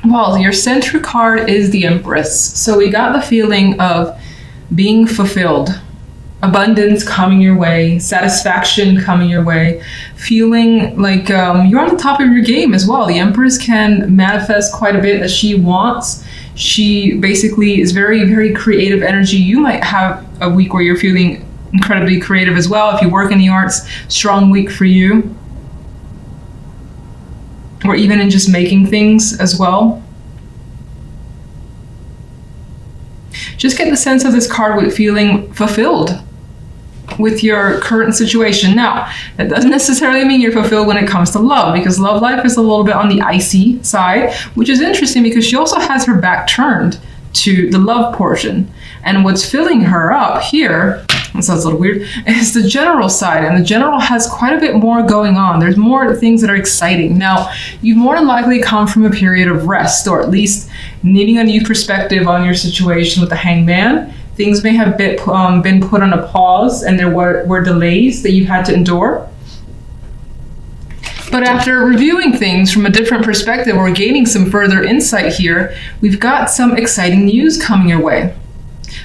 Well, your center card is the Empress. So we got the feeling of being fulfilled, abundance coming your way, satisfaction coming your way, feeling like you're on the top of your game as well. The Empress can manifest quite a bit as she wants. She basically is very, very creative energy. You might have a week where you're feeling incredibly creative as well. If you work in the arts, strong week for you. Or even in just making things as well. Just get the sense of this card with feeling fulfilled with your current situation. Now, that doesn't necessarily mean you're fulfilled when it comes to love, because love life is a little bit on the icy side, which is interesting because she also has her back turned to the love portion. And what's filling her up here, that sounds a little weird, is the general side. And the general has quite a bit more going on. There's more things that are exciting. Now, you've more than likely come from a period of rest, or at least needing a new perspective on your situation with the Hangman. Things may have been put on a pause, and there were delays that you've had to endure. But after reviewing things from a different perspective or gaining some further insight here, we've got some exciting news coming your way.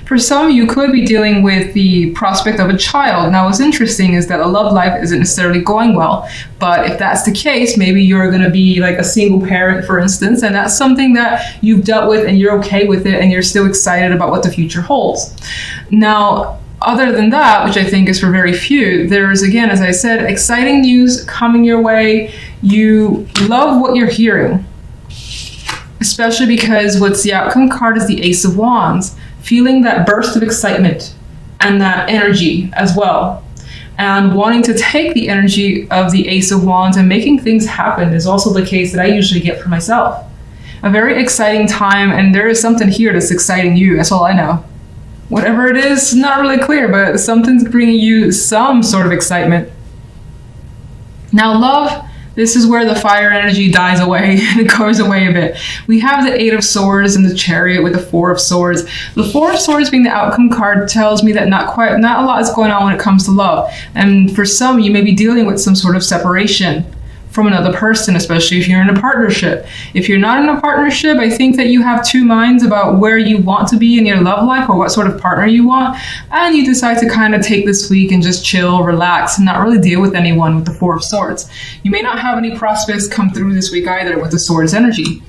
For some, you could be dealing with the prospect of a child. Now, what's interesting is that a love life isn't necessarily going well. But if that's the case, maybe you're going to be like a single parent, for instance, and that's something that you've dealt with and you're okay with it and you're still excited about what the future holds. Now, other than that, which I think is for very few, there's, again, as I said, exciting news coming your way. You love what you're hearing, especially because what's the outcome card is the Ace of Wands. Feeling that burst of excitement and that energy as well. And wanting to take the energy of the Ace of Wands and making things happen is also the case that I usually get for myself. A very exciting time, and there is something here that's exciting you, that's all I know. Whatever it is, not really clear, but something's bringing you some sort of excitement. Now, love, this is where the fire energy dies away and it goes away a bit. We have the Eight of Swords and the Chariot with the Four of Swords. The Four of Swords being the outcome card tells me that not a lot is going on when it comes to love. And for some, you may be dealing with some sort of separation from another person, especially if you're in a partnership. If you're not in a partnership, I think that you have two minds about where you want to be in your love life or what sort of partner you want, and you decide to kind of take this week and just chill, relax, and not really deal with anyone with the Four of Swords. You may not have any prospects come through this week either with the Swords energy.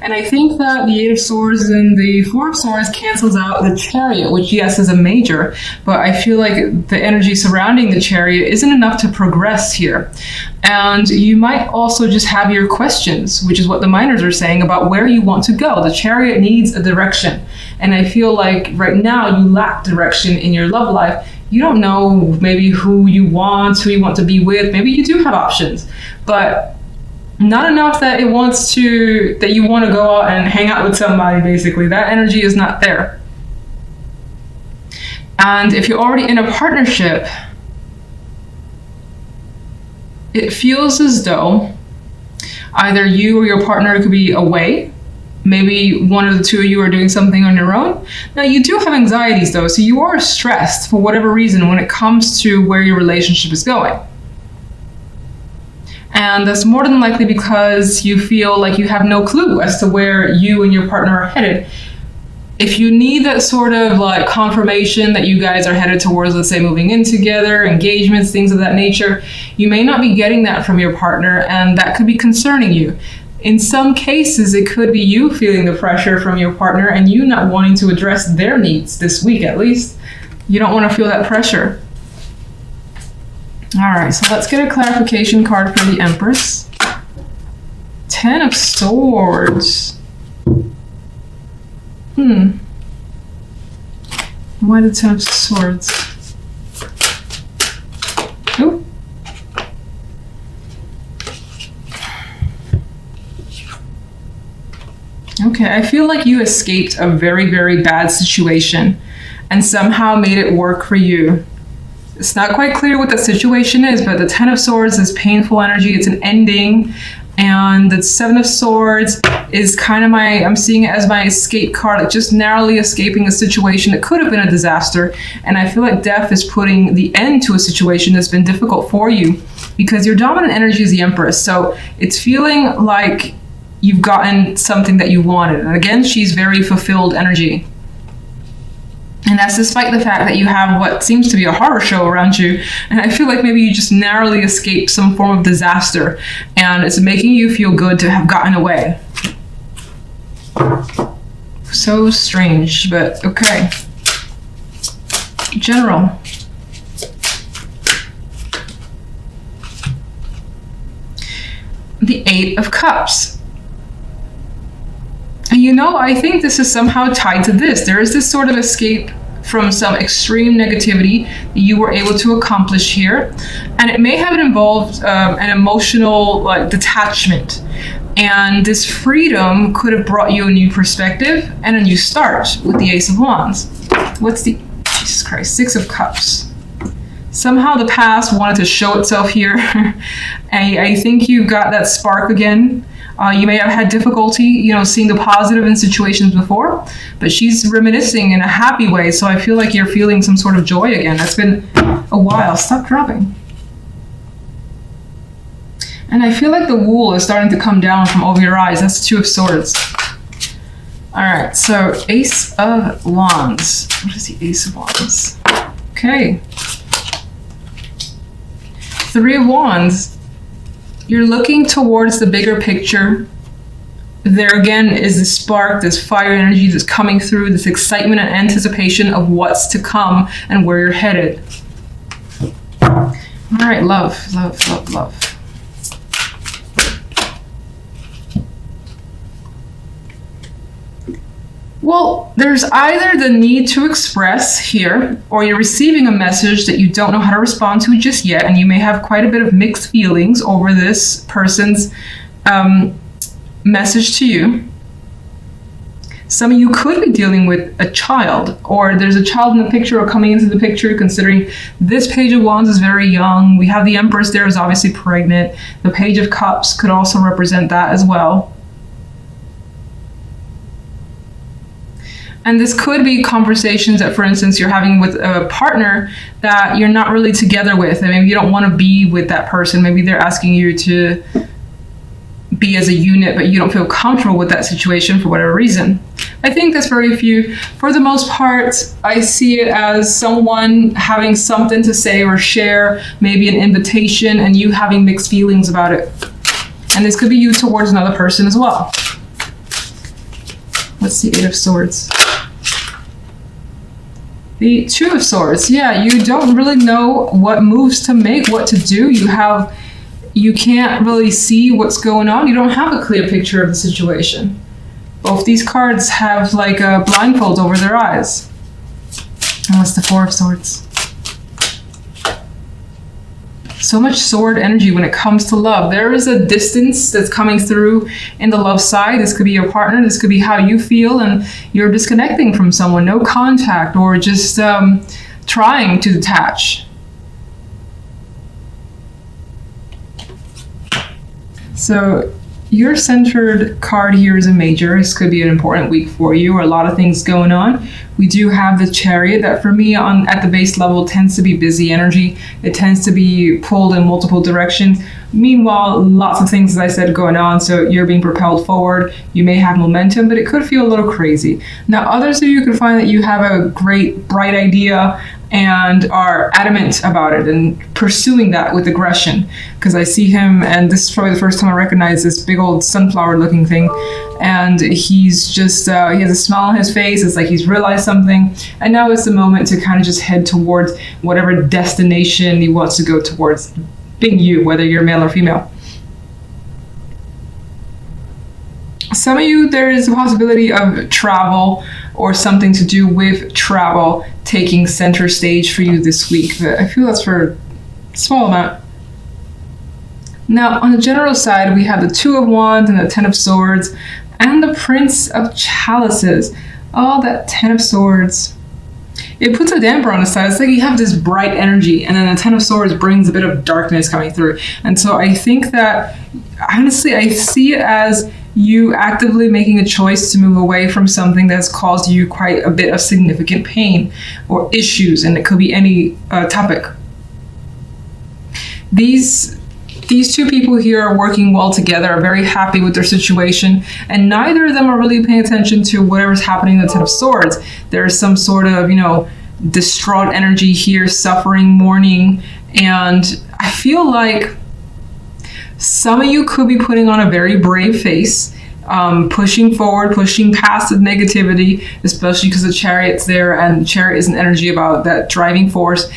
And I think that the Eight of Swords and the Four of Swords cancels out the Chariot, which, yes, is a major, but I feel like the energy surrounding the Chariot isn't enough to progress here. And you might also just have your questions, which is what the minors are saying about where you want to go. The Chariot needs a direction. And I feel like right now you lack direction in your love life. You don't know maybe who you want to be with. Maybe you do have options, but not enough that you want to go out and hang out with somebody, basically. That energy is not there. And if you're already in a partnership, it feels as though either you or your partner could be away. Maybe one of the two of you are doing something on your own. Now, you do have anxieties, though, so you are stressed for whatever reason when it comes to where your relationship is going. And that's more than likely because you feel like you have no clue as to where you and your partner are headed. If you need that sort of like confirmation that you guys are headed towards, let's say, moving in together, engagements, things of that nature, you may not be getting that from your partner, and that could be concerning you. In some cases, it could be you feeling the pressure from your partner and you not wanting to address their needs this week, at least. You don't want to feel that pressure. All right, so let's get a clarification card for the Empress. Ten of Swords. Why the Ten of Swords? Ooh. Okay, I feel like you escaped a very, very bad situation and somehow made it work for you. It's not quite clear what that situation is, but the Ten of Swords is painful energy. It's an ending. And the Seven of Swords is kind of I'm seeing it as my escape card, like just narrowly escaping a situation that could have been a disaster. And I feel like death is putting the end to a situation that's been difficult for you because your dominant energy is the Empress. So it's feeling like you've gotten something that you wanted. And again, she's very fulfilled energy. And that's despite the fact that you have what seems to be a horror show around you. And I feel like maybe you just narrowly escaped some form of disaster. And it's making you feel good to have gotten away. So strange, but okay. General. The Eight of Cups. And you know, I think this is somehow tied to this. There is this sort of escape from some extreme negativity that you were able to accomplish here. And it may have involved an emotional detachment. And this freedom could have brought you a new perspective and a new start with the Ace of Wands. What's the, Jesus Christ, Six of Cups. Somehow the past wanted to show itself here. I think you got that spark again. You may have had difficulty, seeing the positive in situations before, but she's reminiscing in a happy way. So I feel like you're feeling some sort of joy again. That's been a while. Stop dropping. And I feel like the wool is starting to come down from over your eyes. That's Two of Swords. All right, so Ace of Wands. What is the Ace of Wands? Okay. Three of Wands. You're looking towards the bigger picture. There again is this spark, this fire energy that's coming through, this excitement and anticipation of what's to come and where you're headed. All right, love, love, love, love. Well, there's either the need to express here, or you're receiving a message that you don't know how to respond to just yet, and you may have quite a bit of mixed feelings over this person's message to you. Some of you could be dealing with a child, or there's a child in the picture or coming into the picture, considering this Page of Wands is very young. We have the Empress there is obviously pregnant. The Page of Cups could also represent that as well. And this could be conversations that, for instance, you're having with a partner that you're not really together with. And maybe you don't want to be with that person. Maybe they're asking you to be as a unit, but you don't feel comfortable with that situation for whatever reason. I think that's very few. For the most part, I see it as someone having something to say or share, maybe an invitation, and you having mixed feelings about it. And this could be you towards another person as well. What's the Eight of Swords? The Two of Swords. Yeah, you don't really know what moves to make, what to do. You can't really see what's going on. You don't have a clear picture of the situation. Both these cards have like a blindfold over their eyes. And what's the Four of Swords? So much sword energy when it comes to love. There is a distance that's coming through in the love side. This could be your partner. This could be how you feel, and you're disconnecting from someone. No contact, or just trying to detach. So your centered card here is a Major. This could be an important week for you, or a lot of things going on. We do have the Chariot that for me at the base level tends to be busy energy. It tends to be pulled in multiple directions. Meanwhile, lots of things, as I said, going on. So you're being propelled forward. You may have momentum, but it could feel a little crazy. Now, others of you could find that you have a great, bright idea and are adamant about it and pursuing that with aggression. Because I see him, and this is probably the first time I recognize this big old sunflower looking thing. And he's just, he has a smile on his face. It's like he's realized something. And now is the moment to kind of just head towards whatever destination he wants to go towards, being you, whether you're male or female. Some of you, there is a possibility of travel or something to do with travel taking center stage for you this week. But I feel that's for a small amount. Now, on the general side, we have the Two of Wands and the Ten of Swords and the Prince of Chalices. Oh, that Ten of Swords. It puts a damper on the side. It's like you have this bright energy, and then the Ten of Swords brings a bit of darkness coming through. And so I think that, honestly, I see it as you actively making a choice to move away from something that's caused you quite a bit of significant pain or issues, and it could be any topic. These these two people here are working well together, are very happy with their situation, and neither of them are really paying attention to whatever's happening in the Ten of Swords. There's some sort of, distraught energy here, suffering, mourning, and I feel like some of you could be putting on a very brave face, pushing forward, pushing past the negativity, especially because the Chariot's there, and the Chariot is an energy about that driving force.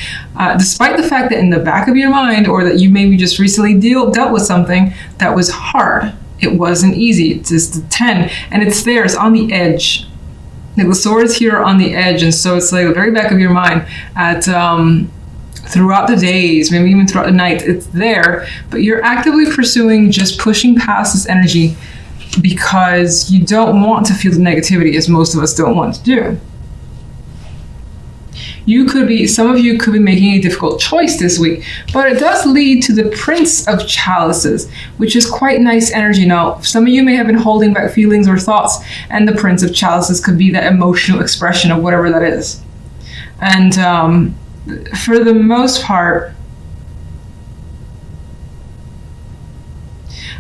Despite the fact that in the back of your mind, or that you maybe just recently dealt with something that was hard. It wasn't easy. It's just the 10, and it's there. It's on the edge. The sword is here on the edge, and so it's like the very back of your mind at throughout the days, maybe even throughout the night. It's there, but you're actively pursuing just pushing past this energy because you don't want to feel the negativity, as most of us don't want to do. Some of you could be making a difficult choice this week, but it does lead to the Prince of Chalices, which is quite nice energy. Now, some of you may have been holding back feelings or thoughts, and the Prince of Chalices could be that emotional expression of whatever that is. And for the most part,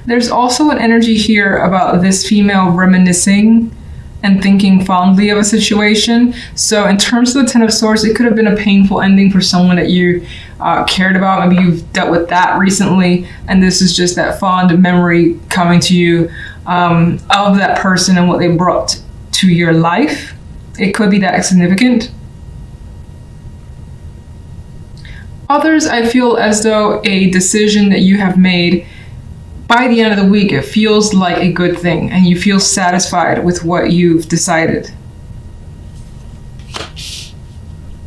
there's also an energy here about this female reminiscing and thinking fondly of a situation. So in terms of the Ten of Swords, it could have been a painful ending for someone that you cared about. Maybe you've dealt with that recently, and this is just that fond memory coming to you of that person and what they brought to your life. It could be that significant. Others, I feel as though a decision that you have made, by the end of the week, it feels like a good thing, and you feel satisfied with what you've decided.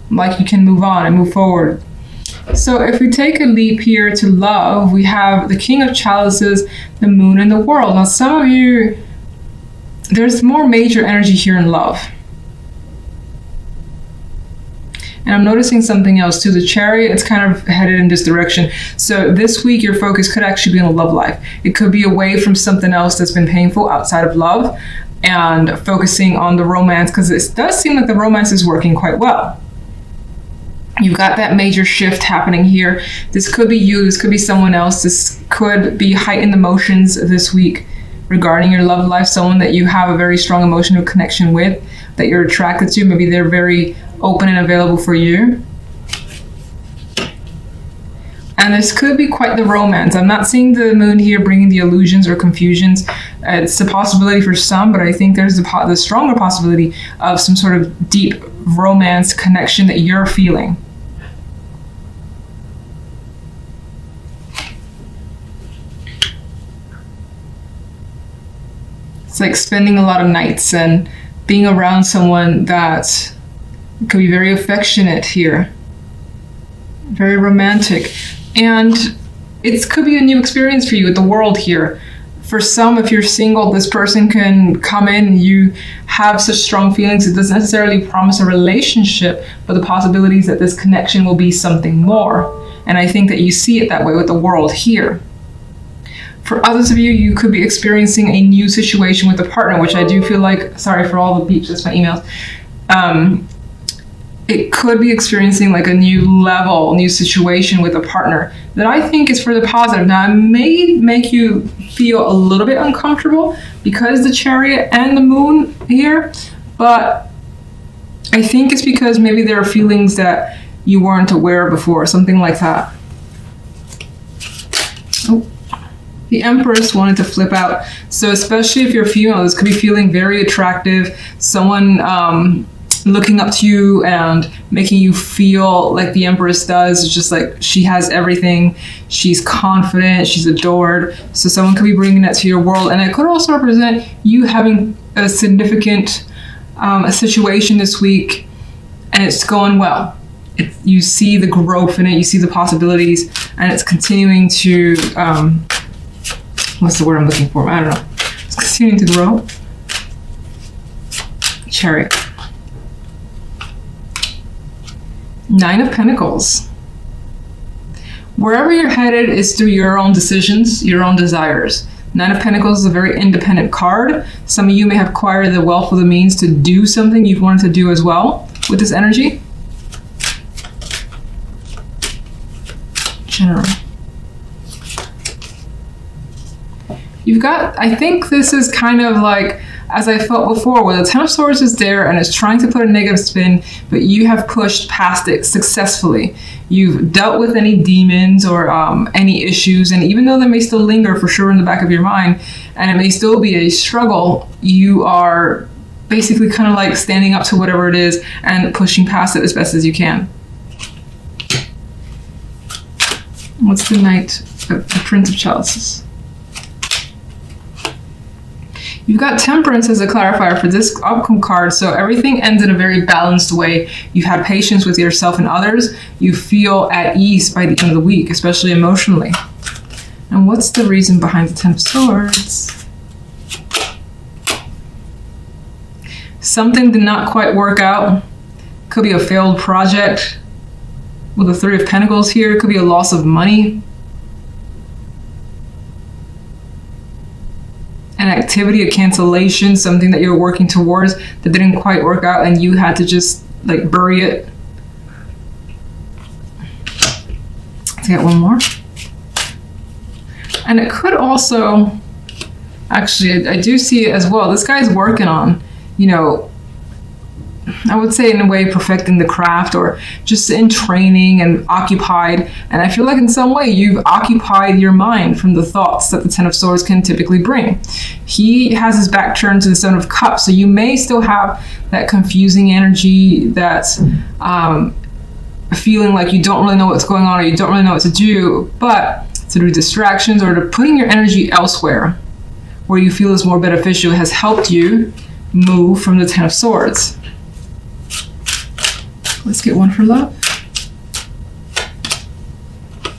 Like you can move on and move forward. So if we take a leap here to love, we have the King of Chalices, the Moon, and the World. Now, some of you, there's more major energy here in love. And I'm noticing something else too. The Chariot, it's kind of headed in this direction. So this week, your focus could actually be on the love life. It could be away from something else that's been painful outside of love and focusing on the romance, because it does seem like the romance is working quite well. You've got that major shift happening here. This could be you. This could be someone else. This could be heightened emotions this week regarding your love life, someone that you have a very strong emotional connection with, that you're attracted to. Maybe they're very open and available for you. And this could be quite the romance. I'm not seeing the Moon here bringing the illusions or confusions. It's a possibility for some, but I think there's the stronger possibility of some sort of deep romance connection that you're feeling. It's like spending a lot of nights and being around someone that could be very affectionate here, very romantic. And it could be a new experience for you with the World here. For some, if you're single, this person can come in and you have such strong feelings. It doesn't necessarily promise a relationship, but the possibilities that this connection will be something more. And I think that you see it that way with the World here. For others of you, you could be experiencing a new situation with a partner, which I do feel like, sorry for all the beeps, that's my emails. It could be experiencing like a new level, new situation with a partner that I think is for the positive. Now, it may make you feel a little bit uncomfortable because the Chariot and the Moon here, but I think it's because maybe there are feelings that you weren't aware of before, something like that. Oh. The Empress wanted to flip out. So especially if you're female, this could be feeling very attractive. Someone looking up to you and making you feel like the Empress does. It's just like she has everything. She's confident. She's adored. So someone could be bringing that to your world. And it could also represent you having a significant a situation this week, and it's going well. You see the growth in it. You see the possibilities, and it's continuing to... what's the word I'm looking for? I don't know. It's continuing to grow. Chariot. 9 of Pentacles. Wherever you're headed is through your own decisions, your own desires. 9 of Pentacles is a very independent card. Some of you may have acquired the wealth or the means to do something you've wanted to do as well with this energy. General. You've got, I think this is kind of like, as I felt before, where the Ten of Swords is there and it's trying to put a negative spin, but you have pushed past it successfully. You've dealt with any demons or any issues, and even though they may still linger for sure in the back of your mind, and it may still be a struggle, you are basically kind of like standing up to whatever it is and pushing past it as best as you can. What's the Knight, the Prince of Chalices? You've got Temperance as a clarifier for this outcome card, so everything ends in a very balanced way. You've had patience with yourself and others. You feel at ease by the end of the week, especially emotionally. And what's the reason behind the Ten of Swords? Something did not quite work out. Could be a failed project. With the Three of Pentacles here, it could be a loss of money. An activity, a cancellation, something that you're working towards that didn't quite work out and you had to just like bury it. Let's get one more. And it could also, actually, I do see it as well. This guy's working on, you know, I would say in a way perfecting the craft or just in training and occupied. And I feel like in some way you've occupied your mind from the thoughts that the Ten of Swords can typically bring. He has his back turned to the Seven of Cups, so you may still have that confusing energy, that feeling like you don't really know what's going on or you don't really know what to do, but through distractions or to putting your energy elsewhere where you feel is more beneficial has helped you move from the Ten of Swords. Let's get one for love.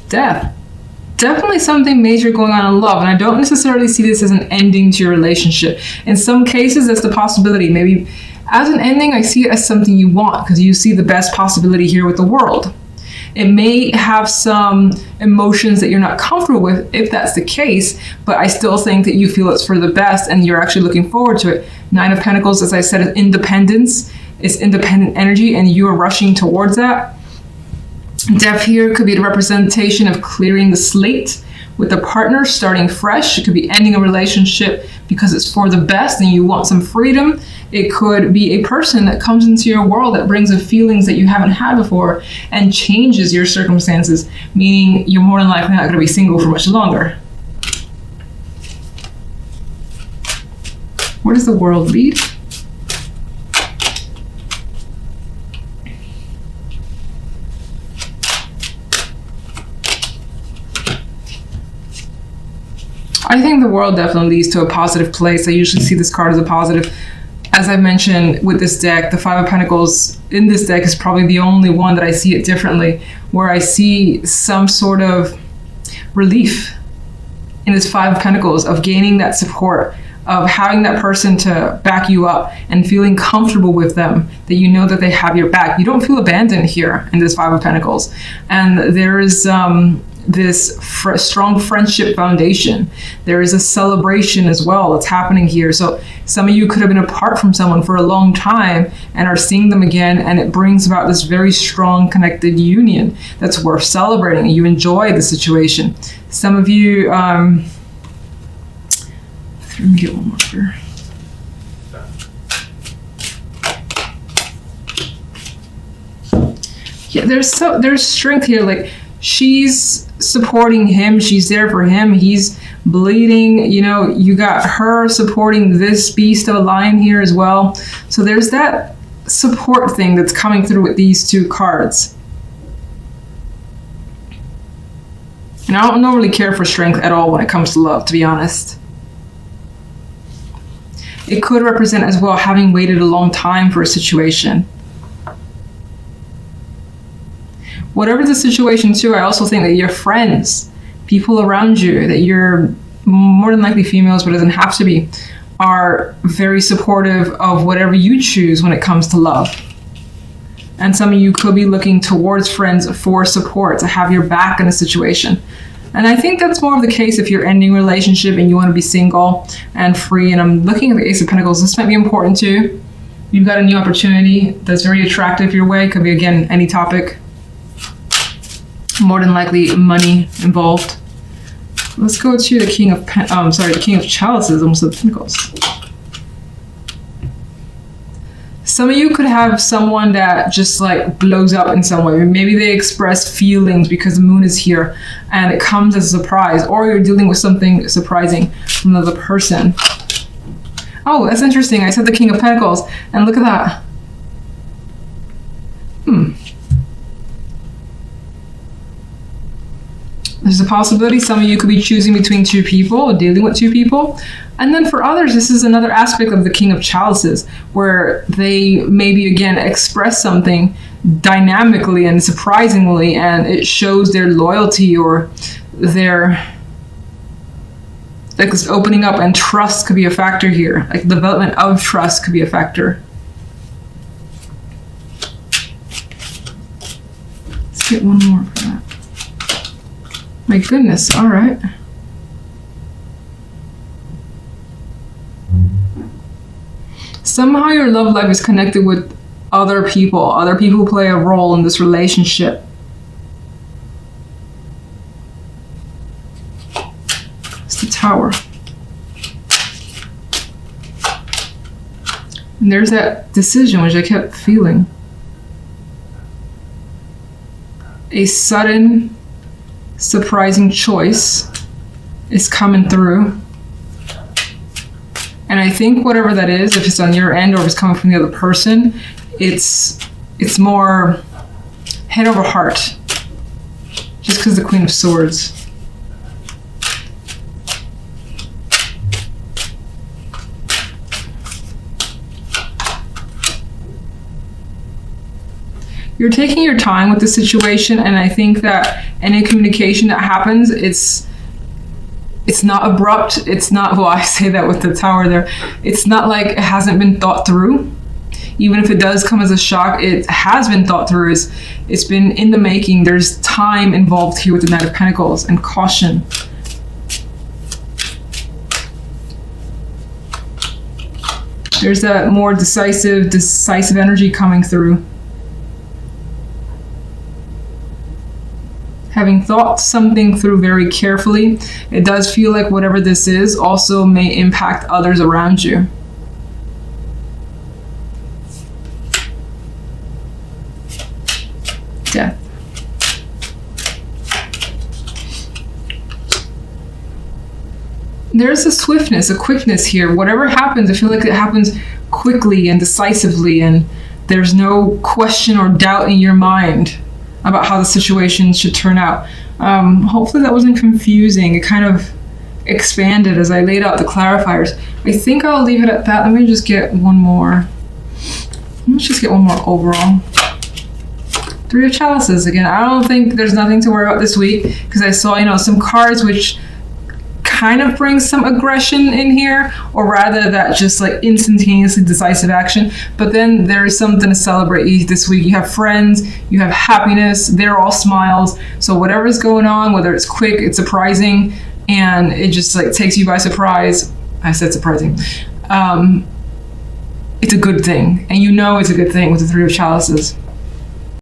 Death. Definitely something major going on in love, and I don't necessarily see this as an ending to your relationship. In some cases, that's the possibility. Maybe as an ending, I see it as something you want because you see the best possibility here with the World. It may have some emotions that you're not comfortable with if that's the case, but I still think that you feel it's for the best and you're actually looking forward to it. Nine of Pentacles, as I said, is independence. It's independent energy and you are rushing towards that. Death here could be the representation of clearing the slate with a partner, starting fresh. It could be ending a relationship because it's for the best and you want some freedom. It could be a person that comes into your world that brings in feelings that you haven't had before and changes your circumstances, meaning you're more than likely not going to be single for much longer. Where does the World lead? I think the World definitely leads to a positive place. I usually see this card as a positive. As I mentioned with this deck, the Five of Pentacles in this deck is probably the only one that I see it differently, where I see some sort of relief in this Five of Pentacles of gaining that support, of having that person to back you up and feeling comfortable with them, that you know that they have your back. You don't feel abandoned here in this Five of Pentacles. And there is this strong friendship foundation. There is a celebration as well that's happening here. So some of you could have been apart from someone for a long time and are seeing them again, and it brings about this very strong connected union that's worth celebrating. You enjoy the situation. Some of you, let me get one more here. Yeah, there's strength here. Like, she's supporting him, she's there for him, he's bleeding, you know, you got her supporting this beast of a lion here as well. So there's that support thing that's coming through with these two cards. And I don't normally care for strength at all when it comes to love, to be honest. It could represent as well having waited a long time for a situation. Whatever the situation too, I also think that your friends, people around you, that you're more than likely females, but it doesn't have to be, are very supportive of whatever you choose when it comes to love. And some of you could be looking towards friends for support, to have your back in a situation. And I think that's more of the case if you're ending a relationship and you want to be single and free. And I'm looking at the Ace of Pentacles. This might be important too. You've got a new opportunity that's very attractive your way. Could be, again, any topic. More than likely money involved. Let's go to the King of the King of Chalices, almost the Pentacles. Some of you could have someone that just like blows up in some way. Maybe they express feelings because the moon is here and it comes as a surprise, or you're dealing with something surprising from another person. Oh, that's interesting. I said the King of Pentacles and look at that. There's a possibility some of you could be choosing between two people or dealing with two people. And then for others, this is another aspect of the King of Chalices where they maybe again express something dynamically and surprisingly, and it shows their loyalty or their like this opening up, and trust could be a factor here. Like development of trust could be a factor. Let's get one more for that. My goodness, all right. Somehow your love life is connected with other people. Other people play a role in this relationship. It's the Tower. And there's that decision which I kept feeling. A sudden, surprising choice is coming through. And I think whatever that is, if it's on your end or if it's coming from the other person, it's more head over heart. Just because the Queen of Swords. You're taking your time with the situation, and I think that any communication that happens, it's not abrupt. It's not, well, I say that with the Tower there. It's not like it hasn't been thought through. Even if it does come as a shock, it has been thought through. It's been in the making. There's time involved here with the Knight of Pentacles and caution. There's that more decisive energy coming through. Having thought something through very carefully, it does feel like whatever this is also may impact others around you. Death. There's a swiftness, a quickness here. Whatever happens, I feel like it happens quickly and decisively, and there's no question or doubt in your mind about how the situation should turn out. Hopefully that wasn't confusing. It kind of expanded as I laid out the clarifiers. I think I'll leave it at that. Let me just get one more. Let's just get one more overall. Three of Chalices again. I don't think there's nothing to worry about this week because I saw, some cards which kind of bring some aggression in here, or rather that just like instantaneously decisive action. But then there's something to celebrate this week. You have friends, you have happiness, they're all smiles. So whatever's going on, whether it's quick, it's surprising, and it just like takes you by surprise. I said surprising. It's a good thing, and it's a good thing with the Three of Chalices.